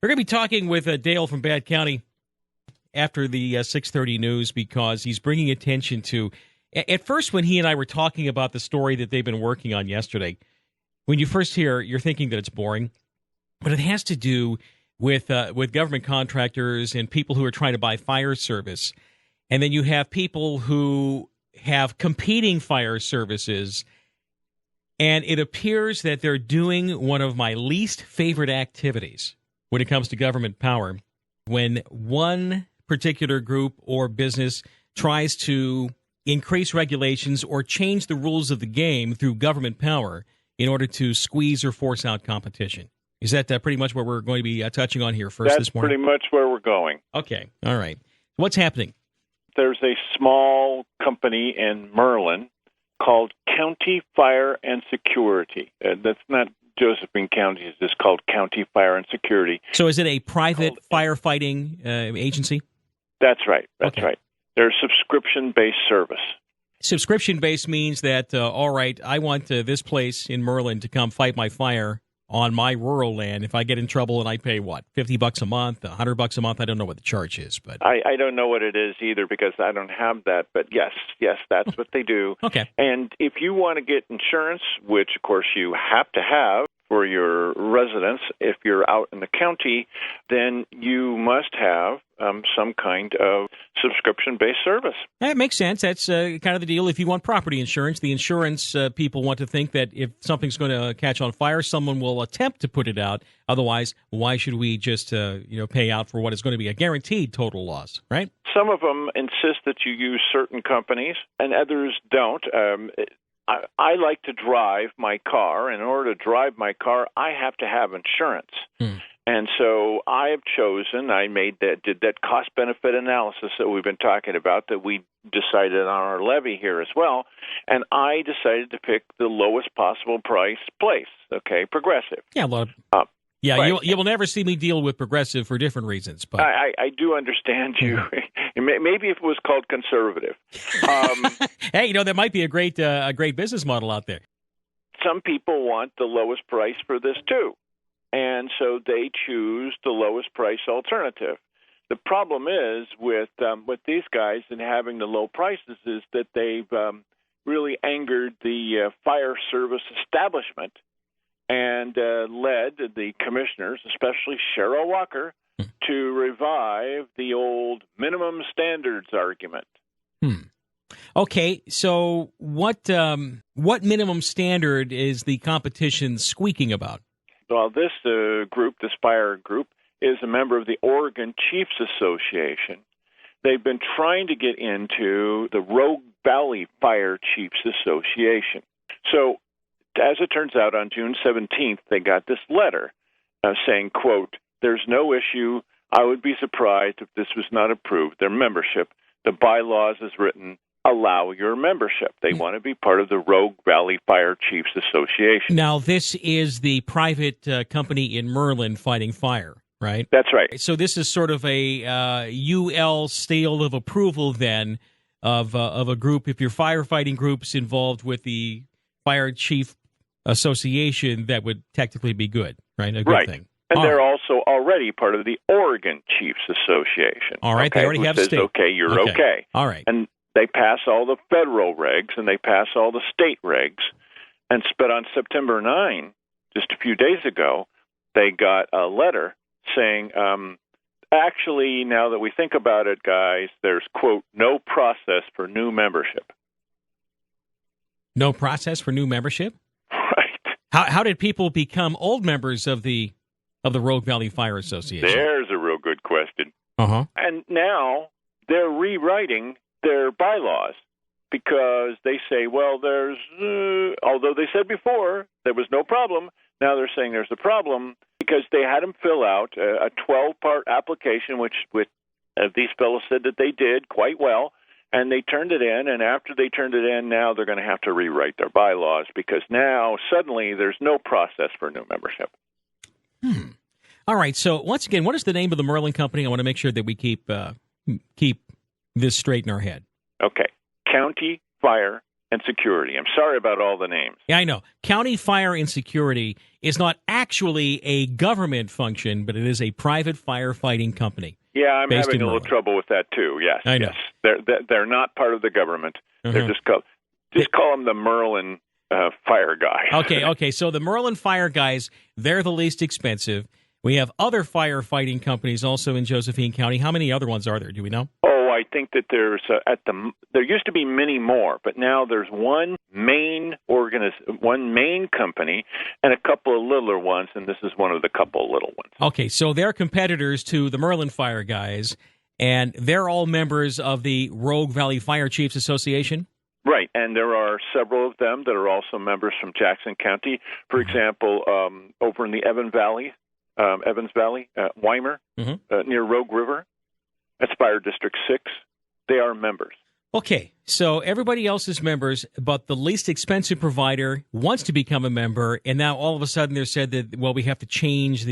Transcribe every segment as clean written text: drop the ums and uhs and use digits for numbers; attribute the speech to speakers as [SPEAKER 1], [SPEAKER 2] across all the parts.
[SPEAKER 1] We're going to be talking with Dale from Bad County after the 6:30 news because he's bringing attention to. At first, when he and I were talking about the story that they've been working on yesterday, when you first hear, you're thinking that it's boring, but it has to do with government contractors and people who are trying to buy fire service, and then you have people who have competing fire services. And it appears that they're doing one of my least favorite activities when it comes to government power. When one particular group or business tries to increase regulations or change the rules of the game through government power in order to squeeze or force out competition. Is that pretty much what we're going to be touching on here first this morning?
[SPEAKER 2] That's pretty much where we're going.
[SPEAKER 1] Okay. All right. What's happening?
[SPEAKER 2] There's a small company in Merlin called County Fire and Security. That's not Josephine County. It's just called County Fire and Security.
[SPEAKER 1] So is it a private firefighting agency?
[SPEAKER 2] That's right. That's right. They're a subscription-based service.
[SPEAKER 1] Subscription-based means that, all right, I want this place in Merlin to come fight my fire on my rural land. If I get in trouble and I pay, what, $50 a month, $100 a month? I don't know what the charge is. But
[SPEAKER 2] I don't know what it is either because I don't have that. But yes, that's what they do.
[SPEAKER 1] Okay.
[SPEAKER 2] And if you want to get insurance, which, of course, you have to have for your residence, if you're out in the county, then you must have some kind of subscription-based service.
[SPEAKER 1] That makes sense. That's kind of the deal. If you want property insurance, the insurance people want to think that if something's going to catch on fire, someone will attempt to put it out. Otherwise, why should we just pay out for what is going to be a guaranteed total loss, right?
[SPEAKER 2] Some of them insist that you use certain companies, and others don't. I like to drive my car. In order to drive my car, I have to have insurance. And so I have chosen, did that cost-benefit analysis that we've been talking about that we decided on our levy here as well, and I decided to pick the lowest possible price place, okay, Progressive.
[SPEAKER 1] Yeah, right. You will never see me deal with Progressive for different reasons. But
[SPEAKER 2] I do understand you. Maybe if it was called conservative.
[SPEAKER 1] Hey, that might be a great business model out there.
[SPEAKER 2] Some people want the lowest price for this too, and so they choose the lowest price alternative. The problem is with these guys and having the low prices is that they've really angered the fire service establishment and led the commissioners, especially Cheryl Walker, to revive the old minimum standards argument.
[SPEAKER 1] Okay, so what minimum standard is the competition squeaking about?
[SPEAKER 2] Well, this fire group, is a member of the Oregon Chiefs Association. They've been trying to get into the Rogue Valley Fire Chiefs Association. So, as it turns out, on June 17th, they got this letter saying, quote, "There's no issue. I would be surprised if this was not approved. Their membership, the bylaws as written, allow your membership." They want to be part of the Rogue Valley Fire Chiefs Association.
[SPEAKER 1] Now, this is the private company in Merlin fighting fire, right?
[SPEAKER 2] That's right.
[SPEAKER 1] So this is sort of a UL seal of approval, then, of a group. If your firefighting group's involved with the Fire Chief Association, that would technically be good, right? A good thing.
[SPEAKER 2] And they're also already part of the Oregon Chiefs Association.
[SPEAKER 1] All right, they already have state.
[SPEAKER 2] Okay, you're okay.
[SPEAKER 1] All right.
[SPEAKER 2] And they pass all the federal regs and they pass all the state regs. But on September 9, just a few days ago, they got a letter saying, actually, now that we think about it, guys, there's, quote, no process for new membership.
[SPEAKER 1] No process for new membership?
[SPEAKER 2] Right.
[SPEAKER 1] How did people become old members of the Rogue Valley Fire Association?
[SPEAKER 2] There's a real good question.
[SPEAKER 1] Uh-huh.
[SPEAKER 2] And now they're rewriting their bylaws because they say, well, there's, although they said before there was no problem, now they're saying there's a problem because they had them fill out a 12-part application, which these fellows said that they did quite well, and they turned it in, and after they turned it in, now they're going to have to rewrite their bylaws because now suddenly there's no process for new membership.
[SPEAKER 1] All right, so once again, what is the name of the Merlin company? I want to make sure that we keep this straight in our head.
[SPEAKER 2] Okay. County Fire and Security. I'm sorry about all the names.
[SPEAKER 1] Yeah, I know. County Fire and Security is not actually a government function, but it is a private firefighting company.
[SPEAKER 2] Yeah, I'm
[SPEAKER 1] based
[SPEAKER 2] having
[SPEAKER 1] in
[SPEAKER 2] a little
[SPEAKER 1] Merlin.
[SPEAKER 2] trouble with that too. Yes,
[SPEAKER 1] I know.
[SPEAKER 2] yes, they're not part of the government. They're
[SPEAKER 1] Uh-huh.
[SPEAKER 2] just call them the Merlin Fire guys.
[SPEAKER 1] Okay. So the Merlin Fire guys, they're the least expensive. We have other firefighting companies also in Josephine County. How many other ones are there? Do we know?
[SPEAKER 2] Oh, I think that there used to be many more, but now there's one main company and a couple of littler ones, and this is one of the couple of little ones.
[SPEAKER 1] Okay, so they're competitors to the Merlin Fire guys, and they're all members of the Rogue Valley Fire Chiefs Association?
[SPEAKER 2] Right, and there are several of them that are also members from Jackson County. For example, over in the Evans Valley, Weimer, near Rogue River, that's Fire District 6. They are members.
[SPEAKER 1] Okay, so everybody else is members, but the least expensive provider wants to become a member, and now all of a sudden they're said that, well, we have to change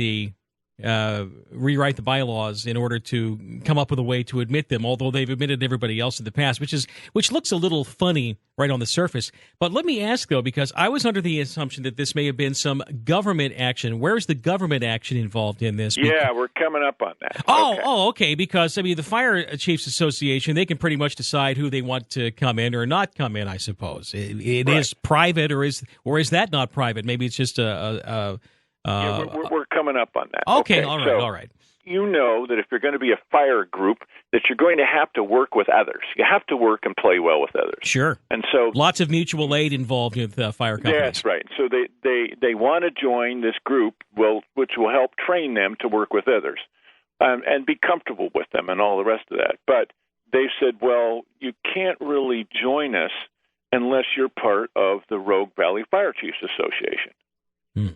[SPEAKER 1] rewrite the bylaws in order to come up with a way to admit them, although they've admitted everybody else in the past, which looks a little funny right on the surface. But let me ask, though, because I was under the assumption that this may have been some government action. Where's the government action involved in this?
[SPEAKER 2] Yeah, we're coming up on that.
[SPEAKER 1] Okay, because, I mean, the Fire Chiefs Association, they can pretty much decide who they want to come in or not come in, I suppose. It
[SPEAKER 2] right.
[SPEAKER 1] is private, or is that not private? Maybe it's just
[SPEAKER 2] we're coming up on that.
[SPEAKER 1] Okay, all right.
[SPEAKER 2] You know that if you're going to be a fire group, that you're going to have to work with others. You have to work and play well with others.
[SPEAKER 1] Sure.
[SPEAKER 2] And so
[SPEAKER 1] lots of mutual aid involved with fire companies.
[SPEAKER 2] That's right. So they want to join this group, which will help train them to work with others and be comfortable with them and all the rest of that. But they said, well, you can't really join us unless you're part of the Rogue Valley Fire Chiefs Association.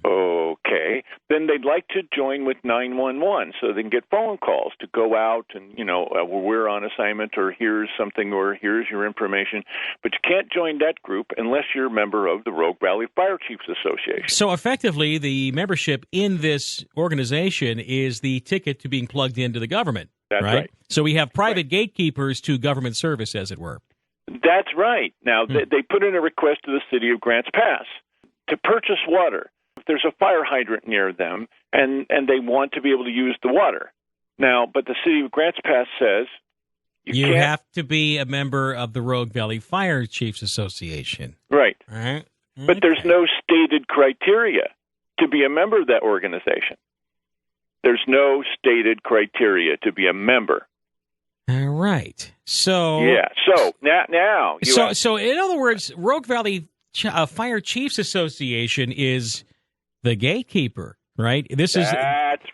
[SPEAKER 2] Okay. Then they'd like to join with 911 so they can get phone calls to go out and, we're on assignment, or here's something, or here's your information. But you can't join that group unless you're a member of the Rogue Valley Fire Chiefs Association.
[SPEAKER 1] So effectively, the membership in this organization is the ticket to being plugged into the government.
[SPEAKER 2] That's right.
[SPEAKER 1] So we have private gatekeepers to government service, as it were.
[SPEAKER 2] That's right. Now, they put in a request to the city of Grants Pass to purchase water. If there's a fire hydrant near them, and they want to be able to use the water. Now, but the city of Grants Pass says
[SPEAKER 1] you have to be a member of the Rogue Valley Fire Chiefs Association.
[SPEAKER 2] Right.
[SPEAKER 1] Okay.
[SPEAKER 2] But there's no stated criteria to be a member of that organization. There's no stated criteria to be a member.
[SPEAKER 1] All right. So
[SPEAKER 2] yeah. So now.
[SPEAKER 1] So in other words, Rogue Valley Fire Chiefs Association is the gatekeeper, right? That's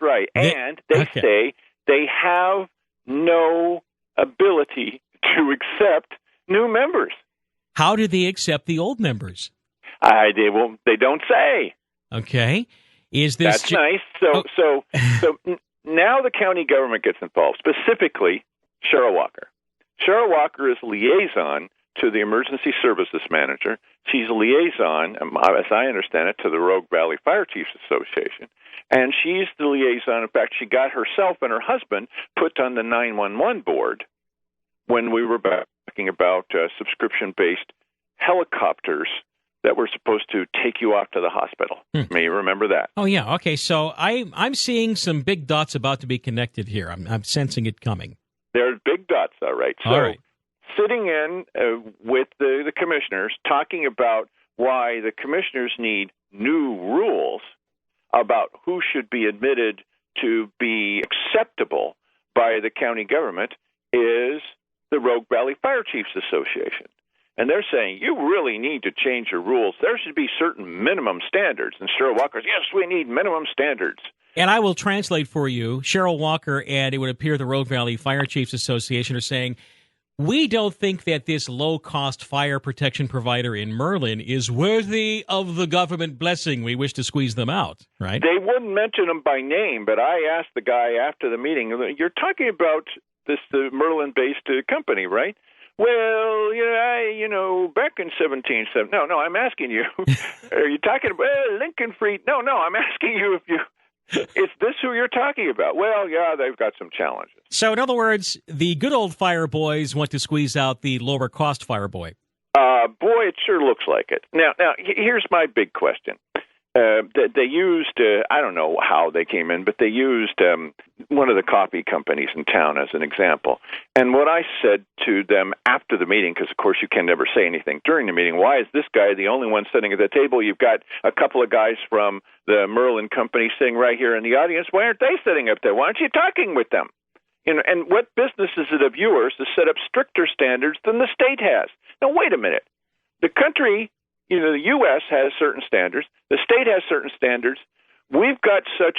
[SPEAKER 2] right. And they say they have no ability to accept new members.
[SPEAKER 1] How do they accept the old members?
[SPEAKER 2] They don't say.
[SPEAKER 1] Okay. Is this
[SPEAKER 2] That's nice. So now the county government gets involved, specifically Cheryl Walker. Cheryl Walker is liaison to the emergency services manager. She's a liaison, as I understand it, to the Rogue Valley Fire Chiefs Association. And she's the liaison. In fact, she got herself and her husband put on the 911 board when we were talking about subscription-based helicopters that were supposed to take you off to the hospital. May you remember that?
[SPEAKER 1] Oh, yeah. Okay, so I'm seeing some big dots about to be connected here. I'm sensing it coming.
[SPEAKER 2] There's big dots, all right. So,
[SPEAKER 1] all right.
[SPEAKER 2] Sitting in with the commissioners, talking about why the commissioners need new rules about who should be admitted to be acceptable by the county government, is the Rogue Valley Fire Chiefs Association. And they're saying, you really need to change your rules. There should be certain minimum standards. And Cheryl Walker says, yes, we need minimum standards.
[SPEAKER 1] And I will translate for you. Cheryl Walker and it would appear the Rogue Valley Fire Chiefs Association are saying, we don't think that this low-cost fire protection provider in Merlin is worthy of the government blessing. We wish to squeeze them out, right?
[SPEAKER 2] They wouldn't mention them by name, but I asked the guy after the meeting, you're talking about the Merlin-based company, right? Well, back in 1770. No, I'm asking you. Are you talking about Lincoln Free? No, I'm asking you is this who you're talking about? Well, yeah, they've got some challenges.
[SPEAKER 1] So, in other words, the good old fire boys want to squeeze out the lower-cost fire boy.
[SPEAKER 2] Boy, it sure looks like it. Now, here's my big question. They used, I don't know how they came in, but they used one of the coffee companies in town as an example. And what I said to them after the meeting, because, of course, you can never say anything during the meeting, why is this guy the only one sitting at the table? You've got a couple of guys from the Merlin company sitting right here in the audience. Why aren't they sitting up there? Why aren't you talking with them? And what business is it of yours to set up stricter standards than the state has? Now, wait a minute. The country, the U.S. has certain standards. The state has certain standards. We've got such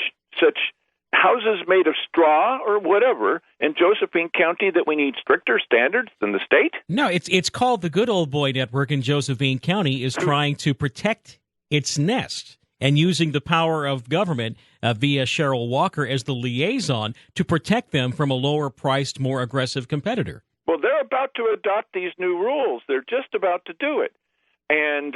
[SPEAKER 2] houses made of straw or whatever in Josephine County that we need stricter standards than the state?
[SPEAKER 1] No, it's called the Good Old Boy Network in Josephine County is trying to protect its nest and using the power of government via Cheryl Walker as the liaison to protect them from a lower-priced, more aggressive competitor.
[SPEAKER 2] Well, they're about to adopt these new rules. They're just about to do it. And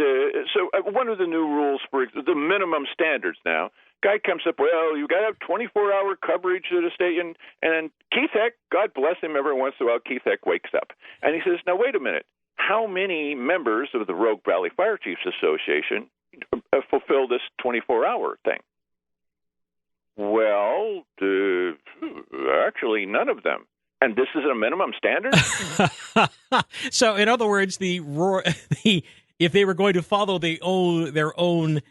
[SPEAKER 2] so one of the new rules for the minimum standards now, guy comes up, well, you got to have 24-hour coverage at a station. And Keith Heck, God bless him, every once in a while, Keith Heck wakes up. And he says, now, wait a minute. How many members of the Rogue Valley Fire Chiefs Association fulfill this 24-hour thing? Well, actually, none of them. And this is a minimum standard?
[SPEAKER 1] So, in other words, if they were going to follow their own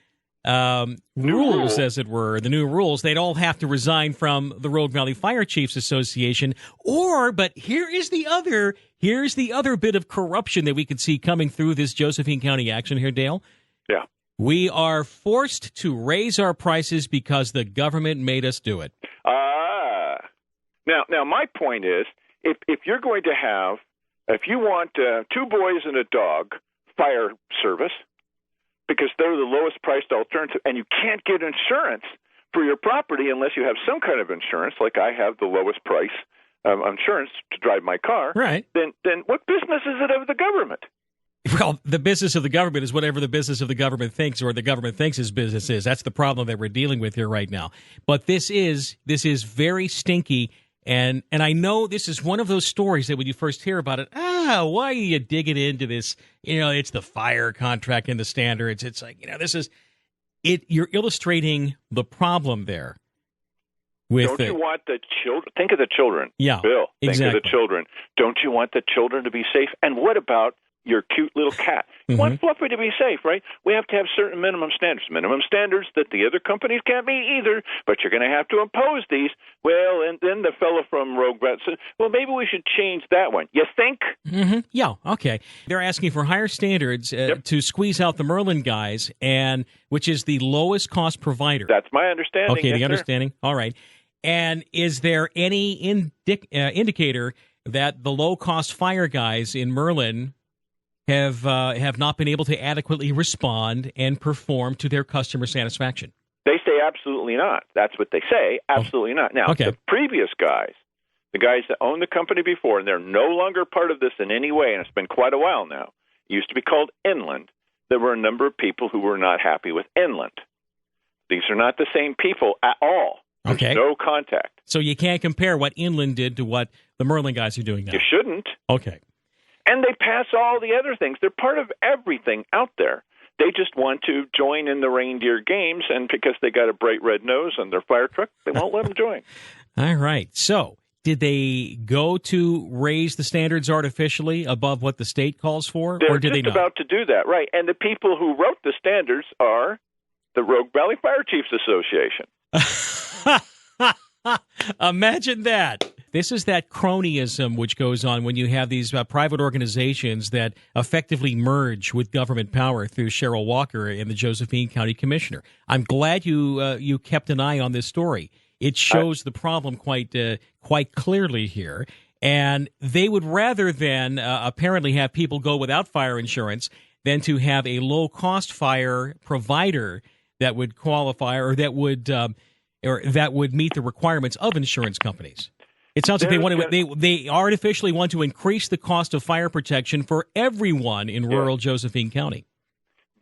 [SPEAKER 1] rules, as it were, the new rules, they'd all have to resign from the Rogue Valley Fire Chiefs Association. But here's the other bit of corruption that we could see coming through this Josephine County action here, Dale.
[SPEAKER 2] Yeah.
[SPEAKER 1] We are forced to raise our prices because the government made us do it.
[SPEAKER 2] Now, my point is, if you're going to have, if you want 2 boys and a dog fire service, because they're the lowest priced alternative, and you can't get insurance for your property unless you have some kind of insurance, like I have the lowest price insurance to drive my car,
[SPEAKER 1] right?
[SPEAKER 2] Then what business is it of the government?
[SPEAKER 1] Well, the business of the government is whatever the business of the government thinks or the government thinks his business is. That's the problem that we're dealing with here right now. But this is very stinky. And I know this is one of those stories that when you first hear about it, why are you digging into this? It's the fire contract and the standards. It's like, this is it. You're illustrating the problem there.
[SPEAKER 2] Don't you want the children? Think of the children.
[SPEAKER 1] Yeah,
[SPEAKER 2] Bill, think
[SPEAKER 1] exactly.
[SPEAKER 2] of the children. Don't you want the children to be safe? And what about your cute little cat? You want Fluffy to be safe, right? We have to have certain minimum standards that the other companies can't meet either, but you're going to have to impose these. Well, and then the fellow from Rogue Vet said, well, maybe we should change that one. You think?
[SPEAKER 1] Mm-hmm. Yeah, okay. They're asking for higher standards to squeeze out the Merlin guys, and which is the lowest cost provider.
[SPEAKER 2] That's my understanding.
[SPEAKER 1] Okay,
[SPEAKER 2] yes,
[SPEAKER 1] the understanding. All right. And is there any indicator that the low-cost fire guys in Merlin have not been able to adequately respond and perform to their customer satisfaction?
[SPEAKER 2] They say absolutely not. That's what they say, absolutely not. Now, the previous guys, the guys that owned the company before, and they're no longer part of this in any way, and it's been quite a while now, it used to be called Inland. There were a number of people who were not happy with Inland. These are not the same people at all. There's no contact.
[SPEAKER 1] So you can't compare what Inland did to what the Merlin guys are doing now.
[SPEAKER 2] You shouldn't.
[SPEAKER 1] Okay.
[SPEAKER 2] And they pass all the other things. They're part of everything out there. They just want to join in the reindeer games, and because they got a bright red nose on their fire truck, they won't let them join.
[SPEAKER 1] All right. So did they go to raise the standards artificially above what the state calls for, or did they not?
[SPEAKER 2] They're just about to do that, right. And the people who wrote the standards are the Rogue Valley Fire Chiefs Association.
[SPEAKER 1] Imagine that. This is that cronyism which goes on when you have these private organizations that effectively merge with government power through Cheryl Walker and the Josephine County Commissioner. I'm glad you kept an eye on this story. It shows the problem quite clearly here. And they would rather than apparently have people go without fire insurance than to have a low-cost fire provider that would qualify or that would meet the requirements of insurance companies. It sounds like they artificially want to increase the cost of fire protection for everyone in rural Josephine County.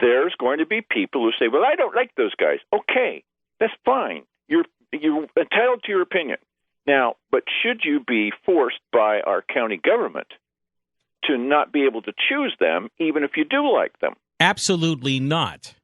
[SPEAKER 2] There's going to be people who say, well, I don't like those guys. Okay, that's fine. You're entitled to your opinion. Now, but should you be forced by our county government to not be able to choose them, even if you do like them.
[SPEAKER 1] Absolutely not.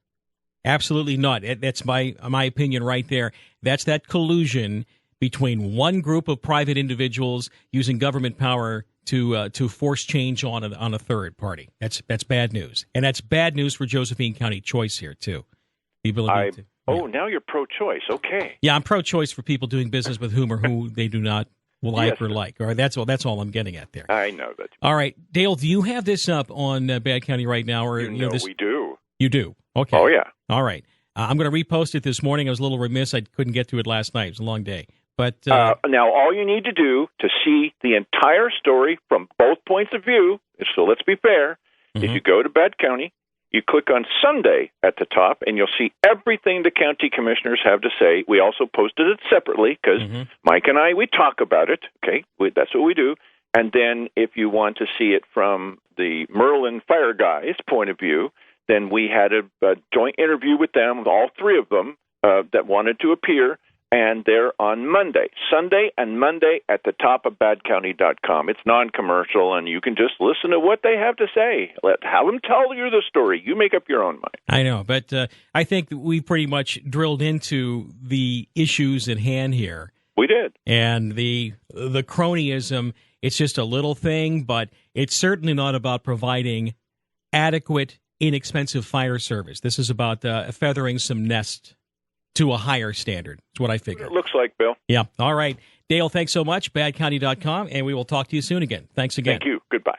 [SPEAKER 1] Absolutely not. That's my opinion right there. That's that collusion between one group of private individuals using government power to force change on a third party. That's bad news, and that's bad news for Josephine County Choice here too. The ability to.
[SPEAKER 2] Oh, now you're pro-choice. Okay.
[SPEAKER 1] Yeah, I'm pro-choice for people doing business with whom or who they do not like or like. All right, that's all I'm getting at there.
[SPEAKER 2] I know that.
[SPEAKER 1] All right, Dale, do you have this up on Bad County right now? Or
[SPEAKER 2] we do.
[SPEAKER 1] You do? Okay.
[SPEAKER 2] Oh, yeah.
[SPEAKER 1] All right. I'm going to repost it this morning. I was a little remiss. I couldn't get to it last night. It was a long day. But
[SPEAKER 2] now all you need to do to see the entire story from both points of view, so let's be fair, is you go to Bad County, you click on Sunday at the top, and you'll see everything the county commissioners have to say. We also posted it separately because Mike and I, we talk about it. Okay, that's what we do. And then if you want to see it from the Merlin Fire Guys' point of view, then we had a joint interview with them, all three of them that wanted to appear, and they're on Monday, Sunday and Monday at the top of badcounty.com. It's non-commercial, and you can just listen to what they have to say. Have them tell you the story. You make up your own mind.
[SPEAKER 1] I know, but I think we pretty much drilled into the issues at hand here.
[SPEAKER 2] We did.
[SPEAKER 1] And the cronyism, it's just a little thing, but it's certainly not about providing adequate, inexpensive fire service. This is about feathering some nests to a higher standard. That's what I figure.
[SPEAKER 2] It looks like, Bill.
[SPEAKER 1] Yeah. All right. Dale, thanks so much. Badcounty.com, and we will talk to you soon again. Thanks again.
[SPEAKER 2] Thank you. Goodbye.